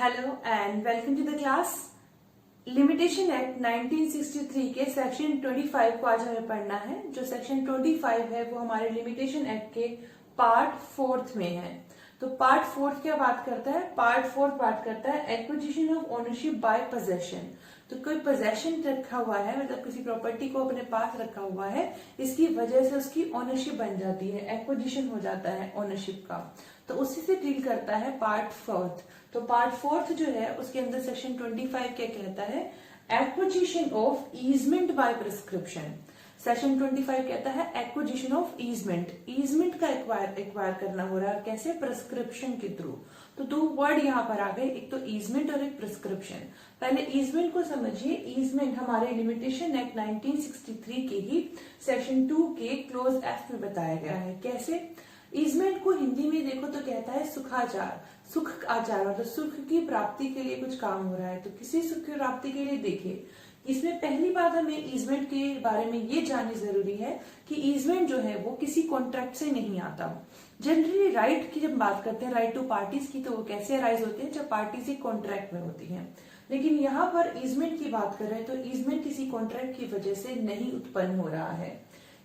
Hello and welcome to the class. Limitation act 1963 के section 25 को आज हमें पढ़ना है। जो सेक्शन 25 है वो हमारे लिमिटेशन एक्ट के पार्ट 4 में है। तो पार्ट 4 क्या बात करता है? पार्ट 4 बात करता है acquisition of ownership by possession. तो कोई पोजेशन रखा हुआ है, मतलब किसी प्रॉपर्टी को अपने पास रखा हुआ है, इसकी वजह से उसकी ओनरशिप बन जाती है, एक्विजिशन हो जाता है ओनरशिप का। तो उसी से डील करता है पार्ट 4। तो पार्ट 4 जो है उसके अंदर सेक्शन 25 क्या कहता है? Acquisition of easement by prescription. Section 25 कहता है एक्विजिशन ऑफ ईजमेंट, ईजमेंट का एक्वायर करना हो रहा है कैसे? प्रिस्क्रिप्शन के थ्रू। तो दो वर्ड यहाँ पर आ गए, एक तो ईजमेंट और एक प्रिस्क्रिप्शन। पहले ईजमेंट को समझिए। ईजमेंट हमारे लिमिटेशन एक्ट 1963 के ही सेक्शन 2 के क्लोज एफ में बताया गया है। कैसे? ईजमेंट को हिंदी में देखो तो कहता है सुखाचार, सुख आचार, मतलब सुख की प्राप्ति के लिए कुछ काम हो रहा है। तो किसी सुख की प्राप्ति के लिए देखिए, इसमें पहली बात हमें ईजमेंट के बारे में ये जाननी जरूरी है कि ईजमेंट जो है वो किसी कॉन्ट्रैक्ट से नहीं आता। जनरली राइट की जब बात करते हैं, राइट टू पार्टीज की, तो वो कैसे अराइज होते हैं? जब पार्टीज एक कॉन्ट्रैक्ट में होती हैं। लेकिन यहाँ पर ईजमेंट की बात कर रहे हैं तो ईजमेंट किसी कॉन्ट्रैक्ट की वजह से नहीं उत्पन्न हो रहा है।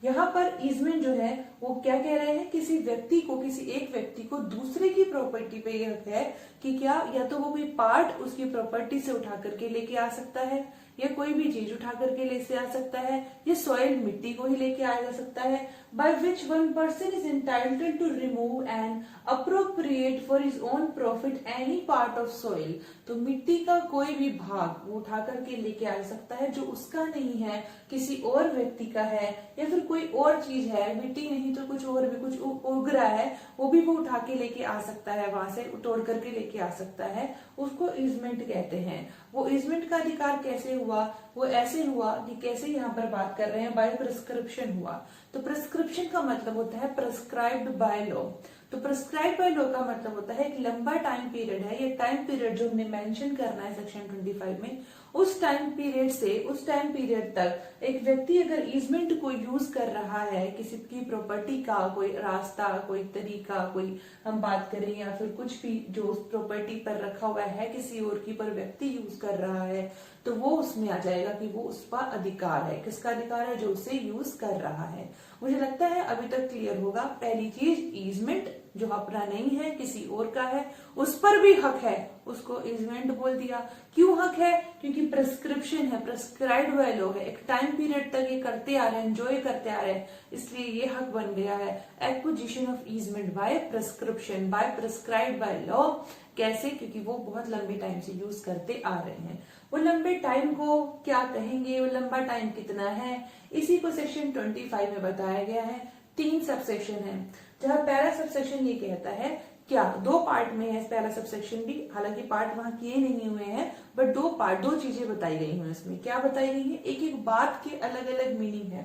यहाँ पर ईजमेंट जो है वो क्या कह रहे हैं? किसी व्यक्ति को, किसी एक व्यक्ति को दूसरे की प्रॉपर्टी पे ये हक है कि क्या या तो वो कोई पार्ट उसकी प्रॉपर्टी से उठा करके लेके आ सकता है, या कोई भी चीज उठा करके ले से आ सकता है, या सॉइल मिट्टी को ही लेके आया जा सकता है, by which one person is entitled to remove and appropriate for his own profit any part of soil. तो मिट्टी का कोई भी भाग वो उठा करके लेके आ सकता है जो उसका नहीं है, किसी और व्यक्ति का है, या फिर कोई और चीज है, मिट्टी नहीं तो कुछ और भी कुछ उग रहा है, वो भी वो उठा के लेके आ सकता है, वहां से तोड़ करके लेके आ सकता है। उसको ईजमेंट कहते हैं। वो ईजमेंट का अधिकार कैसे हुआ? वो ऐसे हुआ कि कैसे यहाँ पर बात कर रहे हैं, बाय प्रिस्क्रिप्शन हुआ। तो प्रिस्क्रिप्शन का मतलब होता है प्रिस्क्राइब्ड बाय लॉ। तो प्रिस्क्राइब बाय लॉ का मतलब होता है एक लंबा टाइम पीरियड है। ये टाइम पीरियड जो हमने मेंशन करना है सेक्शन 25 में, उस टाइम पीरियड से उस टाइम पीरियड तक एक व्यक्ति अगर ईजमेंट को यूज कर रहा है, किसी की प्रॉपर्टी का कोई रास्ता, कोई तरीका, कोई हम बात करें, या फिर कुछ भी जो उस प्रॉपर्टी पर रखा हुआ है किसी और की, पर व्यक्ति यूज कर रहा है, तो वो उसमें आ जाएगा कि वो उसका अधिकार है। किसका अधिकार है? जो उसे यूज कर रहा है। मुझे लगता है अभी तक क्लियर होगा। पहली चीज, ईजमेंट जो अपना नहीं है, किसी और का है, उस पर भी हक है, उसको ईजमेंट बोल दिया। क्यों हक है? क्योंकि प्रिस्क्रिप्शन है, प्रिस्क्राइब्ड बाय लॉ है, एक टाइम पीरियड तक ये करते आ रहे हैं, एंजॉय करते आ रहे हैं, इसलिए ये हक बन गया है। Acquisition of easement by prescription, by prescribed by law. कैसे? क्योंकि वो बहुत लंबे टाइम से यूज करते आ रहे हैं। वो लंबे टाइम को क्या कहेंगे? वो लंबा टाइम कितना है? इसी को सेक्शन 25 में बताया गया है। 3 सबसेक्शन है, जहां पहला सबसेक्शन ये कहता है, क्या 2 पार्ट में है पहला सबसेक्शन भी, हालांकि पार्ट वहां किए नहीं हुए हैं, बट 2 पार्ट, 2 चीजें बताई गई हैं इसमें। क्या बताई गई है? एक एक बात के अलग अलग मीनिंग है।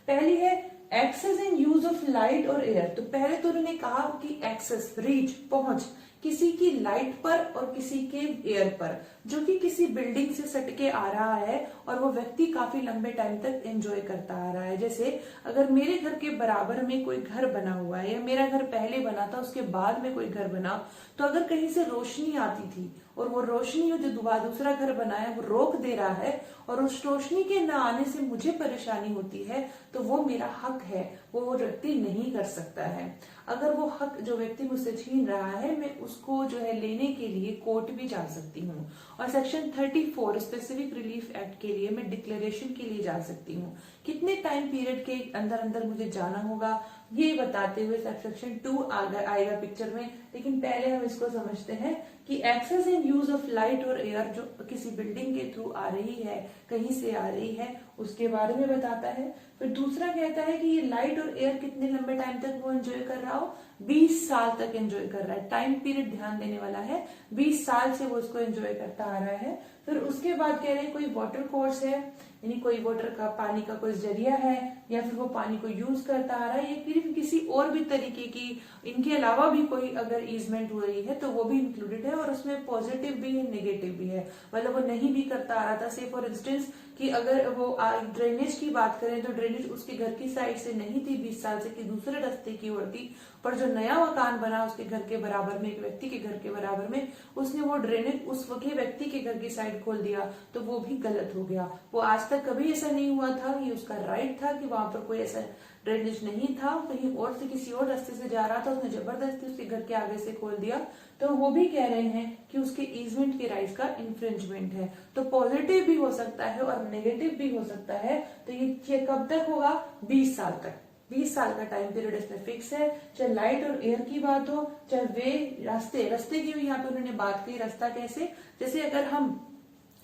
पहली है access and use of light और एयर। तो पहले तो उन्होंने कहा कि एक्सेस, रीच, पहुंच किसी की लाइट पर और किसी के एयर पर, जो कि किसी बिल्डिंग से सटके आ रहा है और वो व्यक्ति काफी लंबे टाइम तक एंजॉय करता आ रहा है। जैसे अगर मेरे घर के बराबर में कोई घर बना हुआ है, या मेरा घर पहले बना था उसके बाद में कोई घर बना, तो अगर कहीं से रोशनी आती थी और वो रोशनी जो दूसरा घर बना है वो रोक दे रहा है, और उस रोशनी के न आने से मुझे परेशानी होती है, तो वो मेरा हक है, वो व्यक्ति नहीं कर सकता है। अगर वो हक जो व्यक्ति मुझसे छीन रहा है, मैं उसको जो है लेने के लिए कोर्ट भी जा सकती हूँ। और सेक्शन 34 स्पेसिफिक रिलीफ एक्ट के लिए मैं डिक्लेरेशन के लिए जा सकती हूँ। कितने टाइम पीरियड के अंदर अंदर मुझे जाना होगा, ये बताते हुए सेक्शन 2 आएगा पिक्चर में। लेकिन पहले हम इसको समझते हैं कि access and use of light और एयर जो किसी बिल्डिंग के थ्रू आ रही है, कहीं से आ रही है, उसके बारे में बताता है। फिर दूसरा कहता है कि ये लाइट और एयर कितने लंबे टाइम तक वो एंजॉय कर रहा हो, 20 साल तक एंजॉय कर रहा है। टाइम पीरियड ध्यान देने वाला है, 20 साल से वो उसको एंजॉय करता आ रहा है। फिर उसके बाद कह रहे हैं कोई वाटर कोर्स है, यानी कोई वाटर का, पानी का कोई जरिया है, या फिर वो पानी को यूज करता आ रहा है, या फिर किसी और भी तरीके की, इनके अलावा भी कोई अगर ईजमेंट हो रही है तो वो भी इंक्लूडेड है। और उसमें पॉजिटिव भी है, नेगेटिव भी है, मतलब वो नहीं भी करता आ रहा था। से फॉर इंस्टेंस कि अगर वो ड्रेनेज की बात करें तो ड्रेनेज उसके घर की साइड से नहीं थी 20 साल से, कि दूसरे रास्ते की ओर थी, पर जो नया मकान बना उसके घर के बराबर में, एक व्यक्ति के घर के बराबर में, उसने वो ड्रेनेज उस व्यक्ति के घर की साइड खोल दिया तो वो भी गलत हो गया। वो आज तक कभी ऐसा नहीं हुआ था, ये उसका राइट था कि वहां पर कोई ऐसा ड्रेनेज नहीं था, कहीं और से किसी और रास्ते से जा रहा था, उसने जबरदस्ती उसके घर के आगे से खोल दिया, तो वो भी कह रहे हैं कि उसके ईजमेंट के राइट्स का इंफ्रिंजमेंट है। तो पॉजिटिव भी हो सकता है और नेगेटिव भी हो सकता है। तो ये कब तक होगा? 20 साल तक। 20 साल का टाइम पीरियड इसमें फिक्स है। चाहे लाइट और एयर की बात हो, चाहे वे रास्ते की भी यहाँ पे उन्होंने बात की। रास्ता कैसे? जैसे अगर हम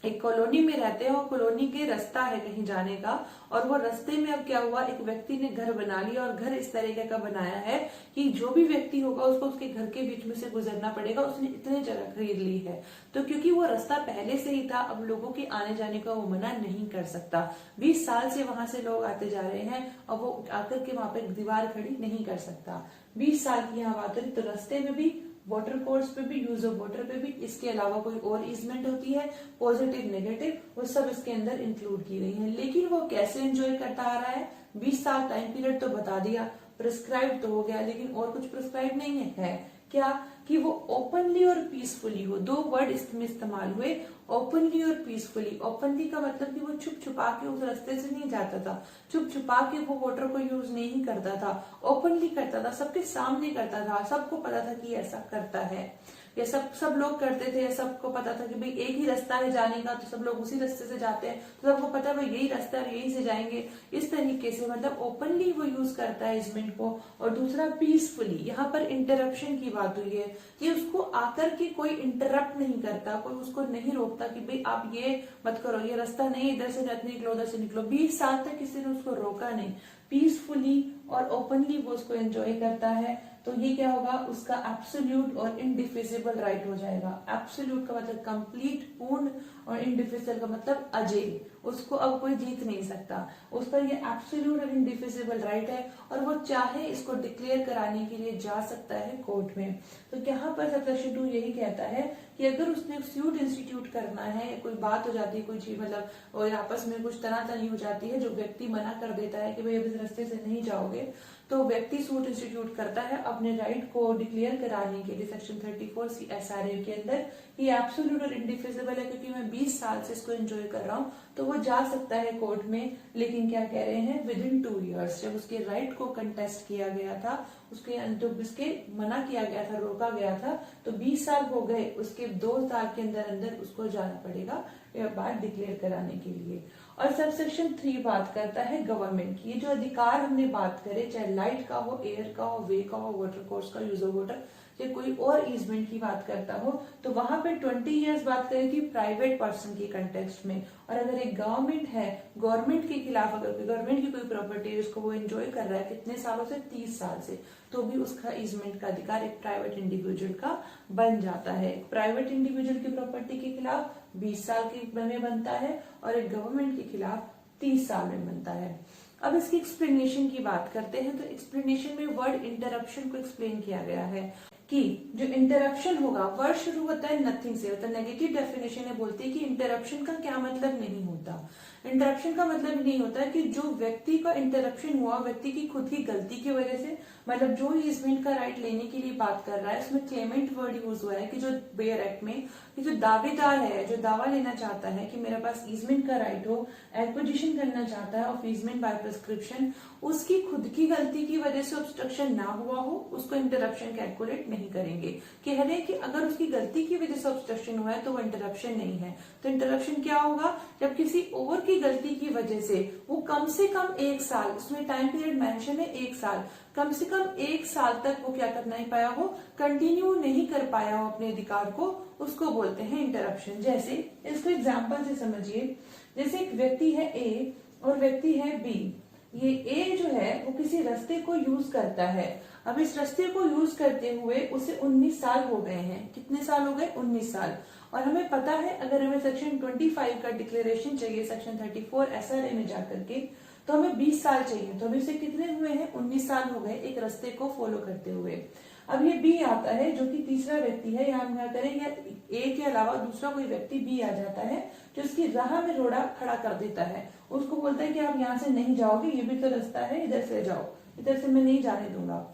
एक कॉलोनी में रहते हैं और कॉलोनी के रास्ता है कहीं जाने का, और वो रास्ते में अब क्या हुआ, एक व्यक्ति ने घर बना लिया और घर इस तरीके का बनाया है कि जो भी व्यक्ति होगा उसको उसके घर के बीच में से गुजरना पड़ेगा। उसने इतनी जगह खरीद ली है, तो क्योंकि वो रास्ता पहले से ही था, अब लोगों के आने जाने का वो मना नहीं कर सकता। 20 साल से वहां से लोग आते जा रहे हैं और वो आकर के वहां पे दीवार खड़ी नहीं कर सकता। 20 साल की यहाँ बात है, तो रास्ते में भी, वाटर कोर्स पे भी, यूज ऑफ वाटर पे भी, इसके अलावा कोई और इजमेंट होती है, पॉजिटिव नेगेटिव, वो सब इसके अंदर इंक्लूड की गई है। लेकिन वो कैसे एंजॉय करता आ रहा है? 20 साल टाइम पीरियड तो बता दिया, प्रिस्क्राइब तो हो गया, लेकिन और कुछ प्रिस्क्राइब नहीं है क्या? कि वो ओपनली और पीसफुली हो। दो वर्ड इसमें इस्तेमाल हुए, ओपनली और पीसफुली। ओपनली का मतलब कि वो छुप छुपा के उस रास्ते से नहीं जाता था, छुप छुपा के वो वाटर को यूज नहीं करता था, ओपनली करता था, सबके सामने करता था, सबको पता था कि ऐसा करता है। ये सब लोग करते थे, सबको पता था कि भाई एक ही रास्ता है जाने का, तो सब लोग उसी रास्ते से जाते हैं, तो सबको पता है भाई यही रास्ता है, यही से जाएंगे। इस तरीके से मतलब ओपनली वो यूज करता है इजमेंट को। और दूसरा पीसफुली, यहाँ पर इंटरप्शन की बात हुई है कि उसको आकर के कोई इंटरप्ट नहीं करता, कोई उसको नहीं रोकता कि भाई आप ये मत करो, ये रास्ता नहीं, इधर से मत निकलो, उधर से निकलो। 20 साल तक किसी ने उसको रोका नहीं, पीसफुली और ओपनली वो उसको एंजॉय करता है। तो ये क्या होगा? उसका एब्सोल्यूट और इनडिफिजिबल राइट हो जाएगा। एब्सोल्यूट का मतलब कंप्लीट, पूर्ण, और इनडिफिजिबल का मतलब अजेय, उसको अब कोई जीत नहीं सकता। उस पर ये एब्सोल्यूट और इनडिफिजिबल राइट है, और वो चाहे इसको डिक्लेयर कराने के लिए जा सकता है कोर्ट में। तो यहाँ पर सबसेक्शन 2 यही कहता है कि अगर उसने सूट इंस्टीट्यूट करना है, कोई बात हो जाती है, कोई चीज मतलब और आपस में कुछ तनातनी हो जाती है, जो व्यक्ति मना कर देता है कि भाई अब इस रास्ते से नहीं जाओगे, तो व्यक्ति सूट इंस्टीट्यूट करता है अपने राइट को डिक्लेयर कराने के लिए सेक्शन 34 CSRA के अंदर। ये एब्सोल्यूट और इंडिफिजिबल है, क्योंकि मैं 20 साल से इसको एंजॉय कर रहा हूँ, तो वो जा सकता है कोर्ट में। लेकिन क्या कह रहे हैं? विद इन 2 years, जब उसके राइट को कंटेस्ट किया गया था, उसके जब इसके मना किया गया था, रोका गया था, तो 20 साल हो गए, उसके 2 साल के अंदर अंदर उसको जाना पड़ेगा यह बात डिक्लेयर कराने के लिए। और सबसेक्शन 3 बात करता है गवर्नमेंट की। ये जो अधिकार हमने बात करे, चाहे लाइट का हो, एयर का हो, वे का हो, वाटर कोर्स का, यूज ऑफ वाटर, या कोई और ईजमेंट की बात करता हो, तो वहां पे 20 years बात करें थी प्राइवेट पर्सन के कंटेक्स्ट में। और अगर एक गवर्नमेंट है, गवर्नमेंट के खिलाफ अगर गवर्नमेंट की कोई प्रॉपर्टी है उसको वो एंजॉय कर रहा है कितने सालों से? 30 साल से, तो भी उसका ईजमेंट का अधिकार एक प्राइवेट इंडिविजुअल का बन जाता है। एक प्राइवेट इंडिविजुअल की प्रॉपर्टी के खिलाफ 20 साल के में बनता है, और एक गवर्नमेंट के खिलाफ 30 साल में बनता है। अब इसकी एक्सप्लेनेशन की बात करते हैं, तो एक्सप्लेनेशन में वर्ड इंटरप्शन को एक्सप्लेन किया गया है कि जो इंटरप्शन होगा, वर्ड शुरू होता है नथिंग से, मतलब नेगेटिव डेफिनेशन है, बोलते हैं कि इंटरप्शन का क्या मतलब नहीं होता। इंटरप्शन का मतलब नहीं होता है कि जो व्यक्ति का इंटरप्शन हुआ व्यक्ति की खुद की गलती की वजह से, मतलब जो ईजमेंट का राइट लेने के लिए बात कर रहा है, उसमें क्लेमेंट वर्ड यूज हुआ है कि जो बेयर एक्ट में, कि जो दावेदार है, जो दावा लेना चाहता है कि मेरे पास ईजमेंट का राइट हो, एक्विजिशन करना चाहता है ऑफ ईजमेंट बाय प्रिस्क्रिप्शन, उसकी खुद की गलती की वजह से ऑब्स्ट्रक्शन ना हुआ हो, उसको इंटरप्शन कैलकुलेट नहीं करेंगे। कह रहे हैं कि अगर उसकी गलती की वजह से ऑब्स्ट्रक्शन हुआ है तो वो इंटरप्शन नहीं है। तो इंटरप्शन क्या होगा? जब किसी और की गलती की वजह से वो कम से कम 1 साल, उसमें टाइम पीरियड मेंशन है 1 साल, कम से कम 1 साल तक वो क्या कर नहीं पाया हो, कंटिन्यू नहीं कर पाया हो अपने अधिकार को, उसको बोलते हैं इंटरप्शन। जैसे इसको एग्जांपल से समझिए, जैसे एक व्यक्ति है ए और व्यक्ति है बी। ये ए जो है वो किसी रास्ते को यूज करता है। अब इस रास्ते को यूज करते हुए उसे 19 साल हो गए हैं। कितने साल हो गए? 19 साल। और हमें पता है अगर हमें सेक्शन 25 का डिक्लेरेशन चाहिए सेक्शन 34 SRA में जाकर के, तो हमें 20 साल चाहिए। तो अभी से कितने हुए हैं? 19 साल हो गए एक रास्ते को फॉलो करते हुए। अब ये बी आता है जो कि तीसरा व्यक्ति है, यहाँ हम क्या करेंगे, ए के अलावा दूसरा कोई व्यक्ति बी आ जाता है जो उसकी राह में रोड़ा खड़ा कर देता है। उसको बोलता है कि आप यहाँ से नहीं जाओगे, ये भी तो रास्ता है, इधर से जाओ, इधर से मैं नहीं जाने दूंगा।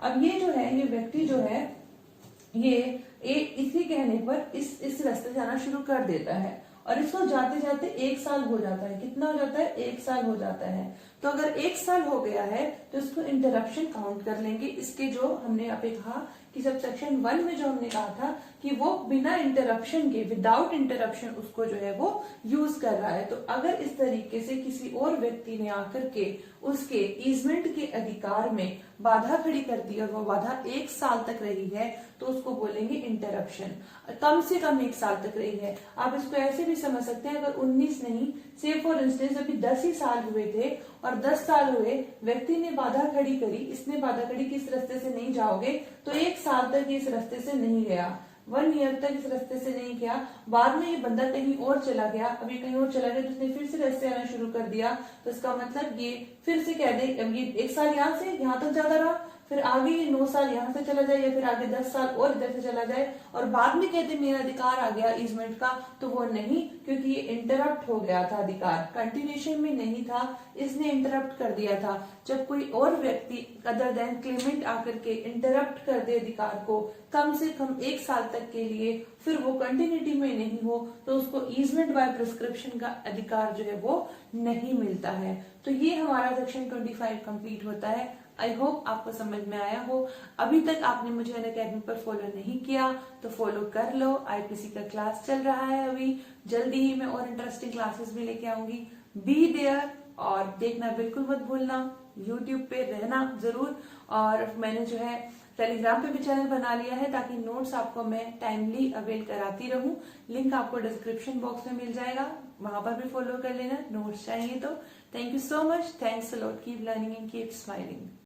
अब ये जो है, ये व्यक्ति जो है, ये इसी कहने पर इस रास्ते से आना शुरू कर देता है और इसको जाते जाते 1 साल हो जाता है। कितना हो जाता है? 1 साल हो जाता है। तो अगर 1 साल हो गया है तो इसको इंटरप्शन काउंट कर लेंगे। इसके जो हमने यहाँ पे कहा कि सबसेक्शन 1 में जो हमने कहा था कि वो बिना इंटरप्शन के, विदाउट इंटरप्शन उसको जो है वो यूज कर रहा है। तो अगर इस तरीके से किसी और व्यक्ति ने आकर के उसके ईजमेंट के अधिकार में बाधा खड़ी कर दी और वो बाधा 1 साल तक रही है तो उसको बोलेंगे इंटरप्शन। कम से कम 1 साल तक रही है। आप इसको ऐसे भी समझ सकते हैं, अगर 19 नहीं, से फॉर इंस्टेंस अभी 10 ही साल हुए थे और 10 साल हुए, व्यक्ति ने बाधा खड़ी करी, इसने बाधा खड़ी कि इस रास्ते से नहीं जाओगे, तो 1 साल तक इस रास्ते से नहीं गया, 1 ईयर तक इस रास्ते से नहीं गया। बाद में ये बंदा कहीं और चला गया, अभी कहीं और चला गया तो उसने फिर से रास्ते आना शुरू कर दिया, तो इसका मतलब ये फिर से कह दे, अब ये 1 साल यहाँ से यहाँ तक जाता रहा, फिर आगे ये 9 साल यहाँ से चला जाए या फिर आगे 10 साल और इधर से चला जाए और बाद में कहते मेरा अधिकार आ गया ईजमेंट का, तो वो नहीं, क्योंकि ये इंटरप्ट हो गया था, अधिकार कंटिन्यूएशन में नहीं था, इसने इंटरप्ट कर दिया था। जब कोई और व्यक्ति अदर देन क्लेमेंट आकर के इंटरप्ट कर दे अधिकार को कम से कम 1 साल तक के लिए, फिर वो कंटिन्यूटी में नहीं हो, तो उसको ईजमेंट बाय प्रिस्क्रिप्शन का अधिकार जो है वो नहीं मिलता है। तो ये हमारा सेक्शन 25 कंप्लीट होता है। आई होप आपको समझ में आया हो। अभी तक आपने मुझे अनअकैडमी पर फॉलो नहीं किया तो फॉलो कर लो। आईपीसी का क्लास चल रहा है अभी, जल्दी ही मैं और इंटरेस्टिंग क्लासेस भी लेके आऊंगी। बी देयर और देखना बिल्कुल मत भूलना, यूट्यूब पे रहना जरूर। और मैंने जो है टेलीग्राम पे भी चैनल बना लिया है ताकि नोट्स आपको मैं टाइमली अवेल कराती रहूं। लिंक आपको डिस्क्रिप्शन बॉक्स में मिल जाएगा, वहां पर भी फॉलो कर लेना नोट्स चाहिए तो। Thank you so much, thanks a lot, keep learning and keep smiling.